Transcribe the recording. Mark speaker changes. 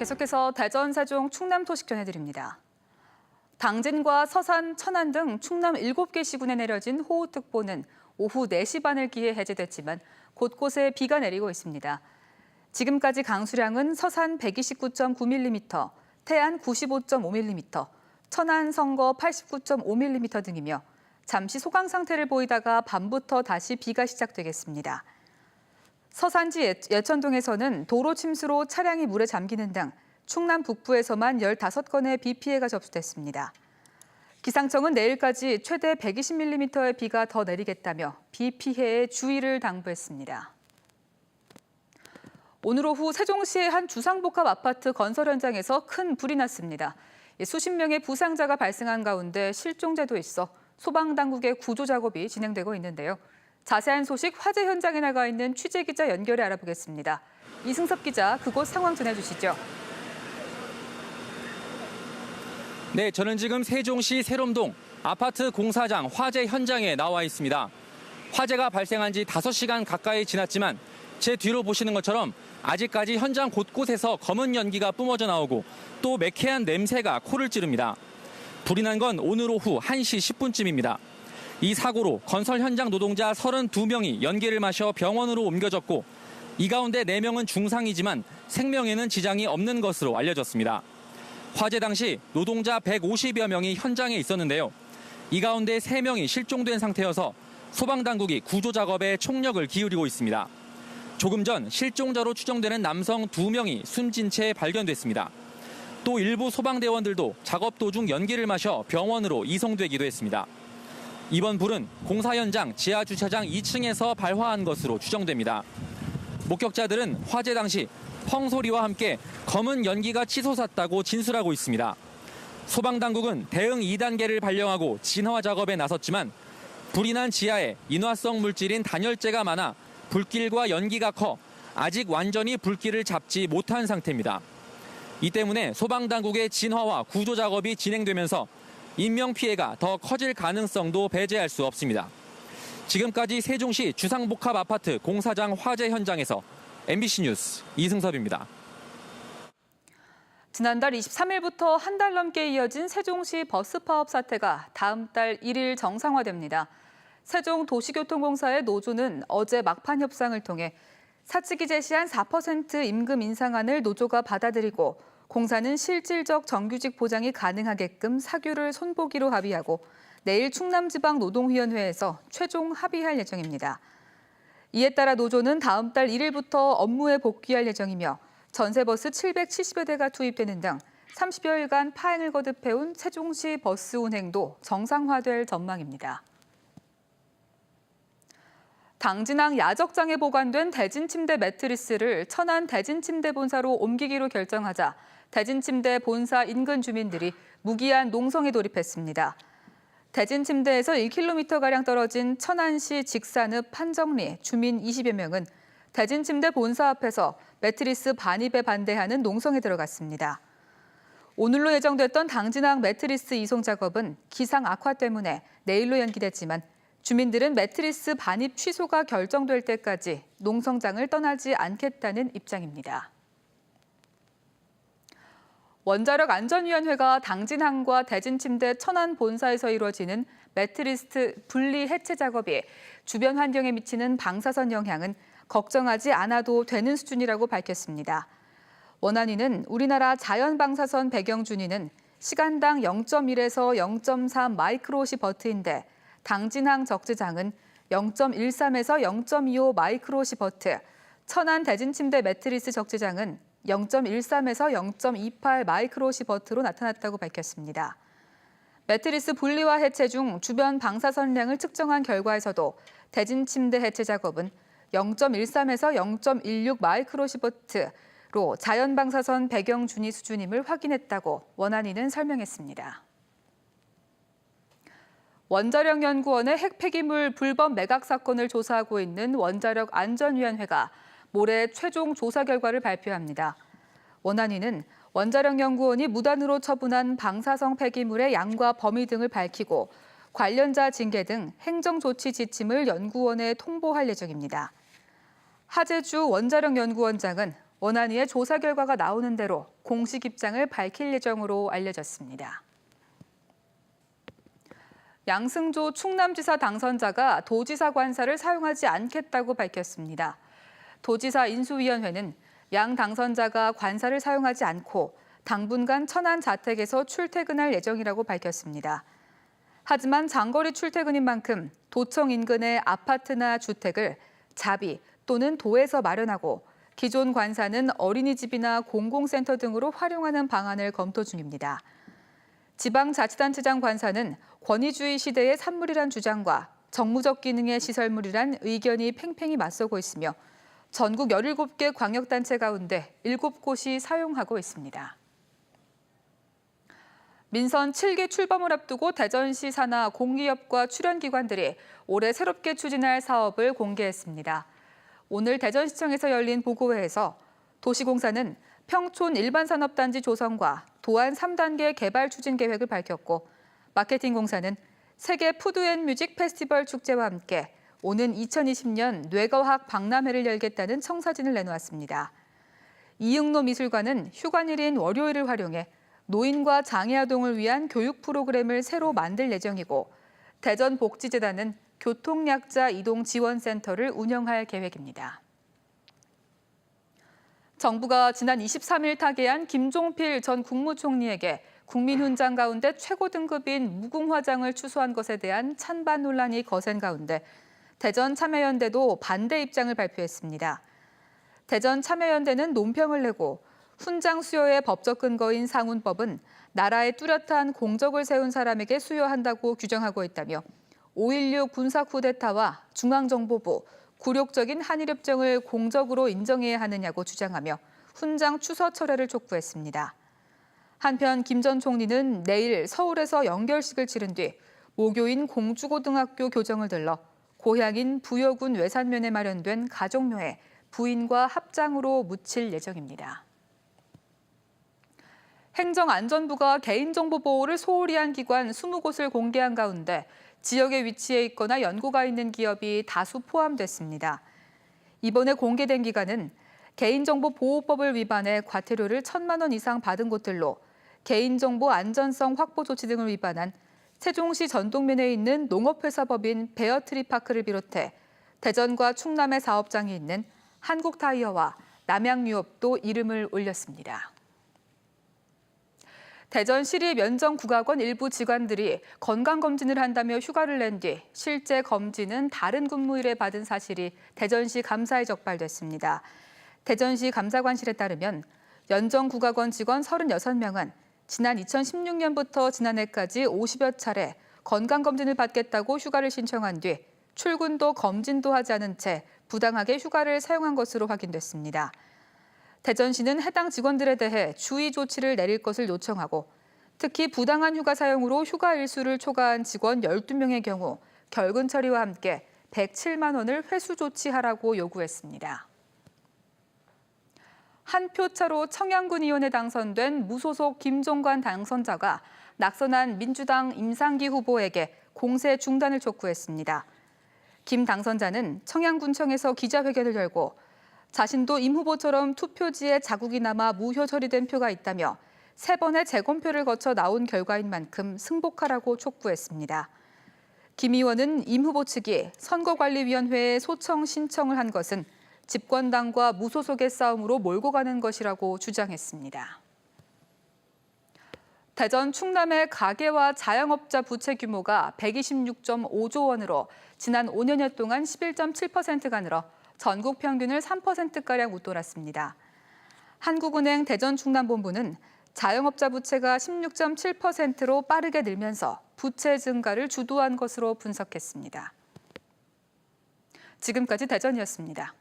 Speaker 1: 계속해서 대전, 세종, 충남 소식 전해드립니다. 당진과 서산, 천안 등 충남 7개 시군에 내려진 호우특보는 오후 4시 반을 기해 해제됐지만 곳곳에 비가 내리고 있습니다. 지금까지 강수량은 서산 129.9mm, 태안 95.5mm, 천안, 성거 89.5mm 등이며 잠시 소강 상태를 보이다가 밤부터 다시 비가 시작되겠습니다. 서산지 예천동에서는 도로 침수로 차량이 물에 잠기는 등 충남 북부에서만 15건의 비 피해가 접수됐습니다. 기상청은 내일까지 최대 120mm의 비가 더 내리겠다며 비 피해에 주의를 당부했습니다. 오늘 오후 세종시의 한 주상복합 아파트 건설 현장에서 큰 불이 났습니다. 수십 명의 부상자가 발생한 가운데 실종자도 있어 소방당국의 구조 작업이 진행되고 있는데요. 자세한 소식 화재 현장에 나가 있는 취재기자 연결해 알아보겠습니다. 이승섭 기자, 그곳 상황 전해주시죠.
Speaker 2: 네, 저는 지금 세종시 세롬동 아파트 공사장 화재 현장에 나와 있습니다. 화재가 발생한 지 5시간 가까이 지났지만 제 뒤로 보시는 것처럼 아직까지 현장 곳곳에서 검은 연기가 뿜어져 나오고 또 매캐한 냄새가 코를 찌릅니다. 불이 난 건 오늘 오후 1시 10분쯤입니다. 이 사고로 건설 현장 노동자 32명이 연기를 마셔 병원으로 옮겨졌고 이 가운데 4명은 중상이지만 생명에는 지장이 없는 것으로 알려졌습니다. 화재 당시 노동자 150여 명이 현장에 있었는데요. 이 가운데 3명이 실종된 상태여서 소방당국이 구조 작업에 총력을 기울이고 있습니다. 조금 전 실종자로 추정되는 남성 2명이 숨진 채 발견됐습니다. 또 일부 소방대원들도 작업 도중 연기를 마셔 병원으로 이송되기도 했습니다. 이번 불은 공사 현장 지하 주차장 2층에서 발화한 것으로 추정됩니다. 목격자들은 화재 당시 펑 소리와 함께 검은 연기가 치솟았다고 진술하고 있습니다. 소방당국은 대응 2단계를 발령하고 진화 작업에 나섰지만 불이 난 지하에 인화성 물질인 단열재가 많아 불길과 연기가 커 아직 완전히 불길을 잡지 못한 상태입니다. 이 때문에 소방당국의 진화와 구조 작업이 진행되면서 인명피해가 더 커질 가능성도 배제할 수 없습니다. 지금까지 세종시 주상복합 아파트 공사장 화재 현장에서 MBC 뉴스 이승섭입니다.
Speaker 1: 지난달 23일부터 한 달 넘게 이어진 세종시 버스 파업 사태가 다음 달 1일 정상화됩니다. 세종도시교통공사의 노조는 어제 막판 협상을 통해 사측이 제시한 4% 임금 인상안을 노조가 받아들이고 공사는 실질적 정규직 보장이 가능하게끔 사규를 손보기로 합의하고 내일 충남지방노동위원회에서 최종 합의할 예정입니다. 이에 따라 노조는 다음 달 1일부터 업무에 복귀할 예정이며 전세버스 770여 대가 투입되는 등 30여일간 파행을 거듭해온 세종시 버스 운행도 정상화될 전망입니다. 당진항 야적장에 보관된 대진침대 매트리스를 천안 대진침대 본사로 옮기기로 결정하자 대진침대 본사 인근 주민들이 무기한 농성에 돌입했습니다. 대진침대에서 1km가량 떨어진 천안시 직산읍 판정리 주민 20여 명은 대진침대 본사 앞에서 매트리스 반입에 반대하는 농성에 들어갔습니다. 오늘로 예정됐던 당진항 매트리스 이송 작업은 기상 악화 때문에 내일로 연기됐지만 주민들은 매트리스 반입 취소가 결정될 때까지 농성장을 떠나지 않겠다는 입장입니다. 원자력안전위원회가 당진항과 대진침대 천안 본사에서 이루어지는 매트리스 분리 해체 작업이 주변 환경에 미치는 방사선 영향은 걱정하지 않아도 되는 수준이라고 밝혔습니다. 원안위는 우리나라 자연 방사선 배경 준위는 시간당 0.1에서 0.3 마이크로시버트인데 당진항 적재장은 0.13에서 0.25 마이크로시버트, 천안 대진침대 매트리스 적재장은 0.13에서 0.28 마이크로시버트로 나타났다고 밝혔습니다. 매트리스 분리와 해체 중 주변 방사선량을 측정한 결과에서도 대진침대 해체 작업은 0.13에서 0.16 마이크로시버트로 자연 방사선 배경 준위 수준임을 확인했다고 원안위는 설명했습니다. 원자력연구원의 핵폐기물 불법 매각 사건을 조사하고 있는 원자력안전위원회가 모레 최종 조사 결과를 발표합니다. 원안위는 원자력연구원이 무단으로 처분한 방사성 폐기물의 양과 범위 등을 밝히고 관련자 징계 등 행정조치 지침을 연구원에 통보할 예정입니다. 하재주 원자력연구원장은 원안위의 조사 결과가 나오는 대로 공식 입장을 밝힐 예정으로 알려졌습니다. 양승조 충남지사 당선자가 도지사 관사를 사용하지 않겠다고 밝혔습니다. 도지사 인수위원회는 양 당선자가 관사를 사용하지 않고 당분간 천안 자택에서 출퇴근할 예정이라고 밝혔습니다. 하지만 장거리 출퇴근인 만큼 도청 인근의 아파트나 주택을 자비 또는 도에서 마련하고 기존 관사는 어린이집이나 공공센터 등으로 활용하는 방안을 검토 중입니다. 지방자치단체장 관사는 권위주의 시대의 산물이란 주장과 정무적 기능의 시설물이란 의견이 팽팽히 맞서고 있으며 전국 17개 광역단체 가운데 7곳이 사용하고 있습니다. 민선 7기 출범을 앞두고 대전시 산하 공기업과 출연기관들이 올해 새롭게 추진할 사업을 공개했습니다. 오늘 대전시청에서 열린 보고회에서 도시공사는 평촌 일반산업단지 조성과 도안 3단계 개발 추진 계획을 밝혔고 마케팅공사는 세계 푸드앤뮤직 페스티벌 축제와 함께 오는 2020년 뇌과학 박람회를 열겠다는 청사진을 내놓았습니다. 이응노 미술관은 휴관일인 월요일을 활용해 노인과 장애아동을 위한 교육 프로그램을 새로 만들 예정이고 대전복지재단은 교통약자 이동지원센터를 운영할 계획입니다. 정부가 지난 23일 타계한 김종필 전 국무총리에게 국민훈장 가운데 최고 등급인 무궁화장을 추수한 것에 대한 찬반 논란이 거센 가운데 대전 참여연대도 반대 입장을 발표했습니다. 대전 참여연대는 논평을 내고 훈장 수여의 법적 근거인 상훈법은 나라에 뚜렷한 공적을 세운 사람에게 수여한다고 규정하고 있다며 5.16 군사 쿠데타와 중앙정보부, 굴욕적인 한일협정을 공적으로 인정해야 하느냐고 주장하며 훈장 추서 철회를 촉구했습니다. 한편 김 전 총리는 내일 서울에서 연결식을 치른 뒤 모교인 공주고등학교 교정을 들러 고향인 부여군 외산면에 마련된 가족묘에 부인과 합장으로 묻힐 예정입니다. 행정안전부가 개인정보 보호를 소홀히 한 기관 20곳을 공개한 가운데 지역에 위치해 있거나 연고가 있는 기업이 다수 포함됐습니다. 이번에 공개된 기관은 개인정보보호법을 위반해 과태료를 1,000만 원 이상 받은 곳들로 개인정보 안전성 확보 조치 등을 위반한 세종시 전동면에 있는 농업회사법인 베어트리파크를 비롯해 대전과 충남의 사업장이 있는 한국타이어와 남양유업도 이름을 올렸습니다. 대전시립 면정국악원 일부 직원들이 건강검진을 한다며 휴가를 낸 뒤 실제 검진은 다른 근무일에 받은 사실이 대전시 감사에 적발됐습니다. 대전시 감사관실에 따르면 면정국악원 직원 36명은 지난 2016년부터 지난해까지 50여 차례 건강검진을 받겠다고 휴가를 신청한 뒤 출근도 검진도 하지 않은 채 부당하게 휴가를 사용한 것으로 확인됐습니다. 대전시는 해당 직원들에 대해 주의 조치를 내릴 것을 요청하고 특히 부당한 휴가 사용으로 휴가 일수를 초과한 직원 12명의 경우 결근 처리와 함께 107만 원을 회수 조치하라고 요구했습니다. 한 표 차로 청양군 의원에 당선된 무소속 김종관 당선자가 낙선한 민주당 임상기 후보에게 공세 중단을 촉구했습니다. 김 당선자는 청양군청에서 기자회견을 열고 자신도 임 후보처럼 투표지에 자국이 남아 무효 처리된 표가 있다며 3번의 재검표를 거쳐 나온 결과인 만큼 승복하라고 촉구했습니다. 김 의원은 임 후보 측이 선거관리위원회에 소청 신청을 한 것은 집권당과 무소속의 싸움으로 몰고 가는 것이라고 주장했습니다. 대전 충남의 가계와 자영업자 부채 규모가 126.5조 원으로 지난 5년여 동안 11.7%가 늘어 전국 평균을 3%가량 웃돌았습니다. 한국은행 대전충남본부는 자영업자 부채가 16.7%로 빠르게 늘면서 부채 증가를 주도한 것으로 분석했습니다. 지금까지 대전이었습니다.